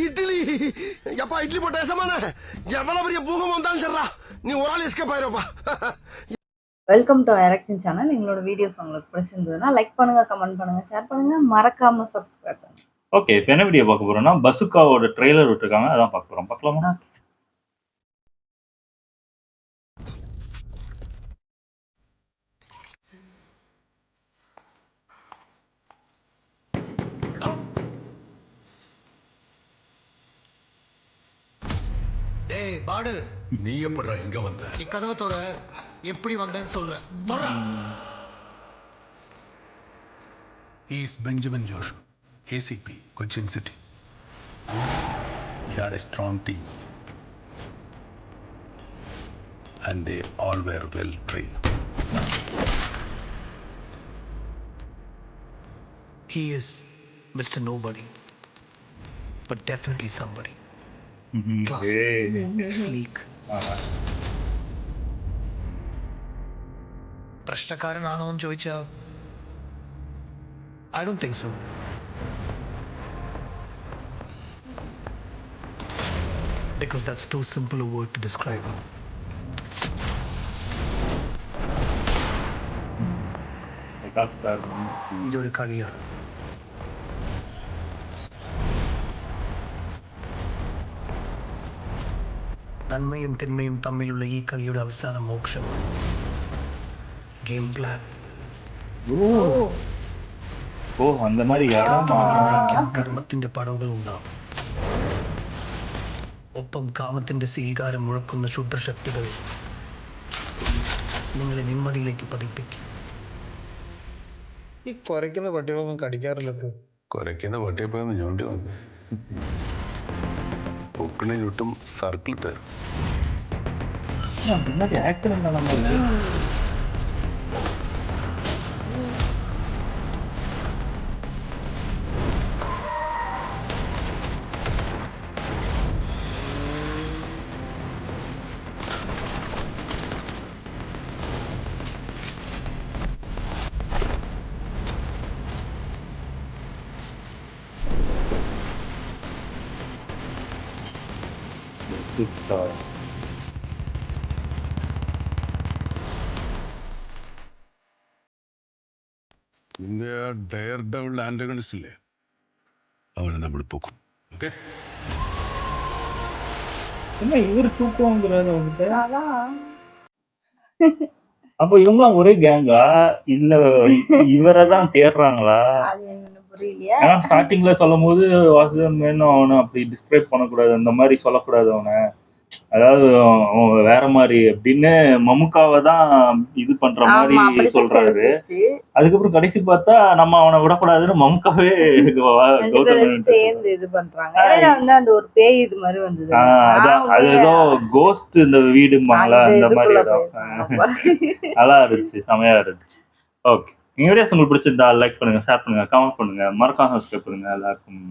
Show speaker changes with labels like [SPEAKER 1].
[SPEAKER 1] இட்லி எப்பா இட்லி போட்ட சமான எவ்வளவு பெரிய பூகம் வந்தாலும் சரிடா நீ ஒரு ஆள் எஸ்கேப் ஆயிருப்பா.
[SPEAKER 2] வெல்கம் டு எரக்ஷன் சேனல். எங்களோட வீடியோஸ் உங்களுக்கு பிடிச்சிருந்ததுன்னா லைக் பண்ணுங்க, கமெண்ட் பண்ணுங்க, ஷேர் பண்ணுங்க, மறக்காம சப்ஸ்கிரைப் பண்ணுங்க.
[SPEAKER 3] ஓகே, இப்போ என்ன வீடியோ பார்க்க போறோம்னா பசுக்காவோட ட்ரெய்லர் விட்டுருக்காங்க, அதான் பார்க்க போறோம். பார்க்கலாமா?
[SPEAKER 4] டேய் பாடு,
[SPEAKER 5] நீ எப்படா இங்க வந்த?
[SPEAKER 4] நீ கதவை தோற, எப்படி வந்தேன்னு சொல்ல.
[SPEAKER 5] He is Benjamin Joshua, ACP, Cochin City. He had a strong team. And they all were well trained.
[SPEAKER 4] He is Mr. Nobody, but definitely somebody. Classy, sleek. പ്രശ്നക്കാരനാണോ എന്ന് ചോദിച്ചാ I don't think so. Because that's too simple a word to describe him. ഇതൊരു കളിയാണ്. നന്മയും തിന്മയും തമ്മിലുള്ള ഈ കളിയുടെ അവസാന മോക്ഷമാണ് ഗെയിം പ്ലാൻ.
[SPEAKER 3] அந்த மாதிரி
[SPEAKER 4] കർമ്മത്തിന്റെ പടവുകൾ ഉണ്ടാവും, ഒപ്പം കാമത്തിന്റെ സ്വീകാരം മുഴക്കുന്ന ക്ഷുദ്രശക്തികൾ നിങ്ങളെ നിമ്മതിയിലേക്ക് പതിപ്പിക്കും. ഈ കുരയ്ക്കുന്ന പട്ടികളൊന്നും കടിക്കാറില്ല.
[SPEAKER 5] കുരയ്ക്കുന്ന പട്ടിയപ്പോന്ന് ഞോണ്ടി വന്നു. പൊക്കിന് ചുറ്റും സർക്കിൾ ഇട്ട്
[SPEAKER 3] ஆக்சிடென்ட்
[SPEAKER 5] നിന്റെ ആ ഡയർ ഡബിൾ ആന്റഗണിസ്റ്റ് ഇല്ലേ, അവനെ നമ്മൾ പൊക്കും. ഓക്കെ,
[SPEAKER 3] என்ன இவரு தூக்குவாங்கிறது அவங்ககிட்ட? அப்ப இவங்களாம் ஒரே கேங்கா இல்ல இவரை தான் தேடுறாங்களா? ஏன்னா ஸ்டார்டிங்ல சொல்லும் போது வாசுதேவன் மேனன் அவனை அப்படி டிஸ்கிரைப் பண்ணக்கூடாது, அந்த மாதிரி சொல்லக்கூடாது அவனை, அதாவது அவன் வேற மாதிரி அப்படின்னு மமுக்காவை தான் இது பண்ற மாதிரி சொல்றாரு. அதுக்கப்புறம் கடைசி பார்த்தா நம்ம அவனை விடக்கூடாதுன்னு மமுக்காவே
[SPEAKER 2] சேர்ந்து இது பண்றாங்க. அந்த ஒரு பேய் இது மாதிரி வந்தது,
[SPEAKER 3] அது ஏதோ கோஸ்ட் இந்த வீடுமாங்களா அந்த மாதிரி ஏதோ நல்லா இருந்துச்சு, செமையா இருந்துச்சு. ஓகே, எங்க வீடியோஸ் உங்களுக்கு பிடிச்சிருந்தா லைக் பண்ணுங்க, ஷேர் பண்ணுங்க, கமெண்ட் பண்ணுங்க, மறக்காம சப்ஸ்கிரைப் பண்ணுங்க. எல்லாருக்கும்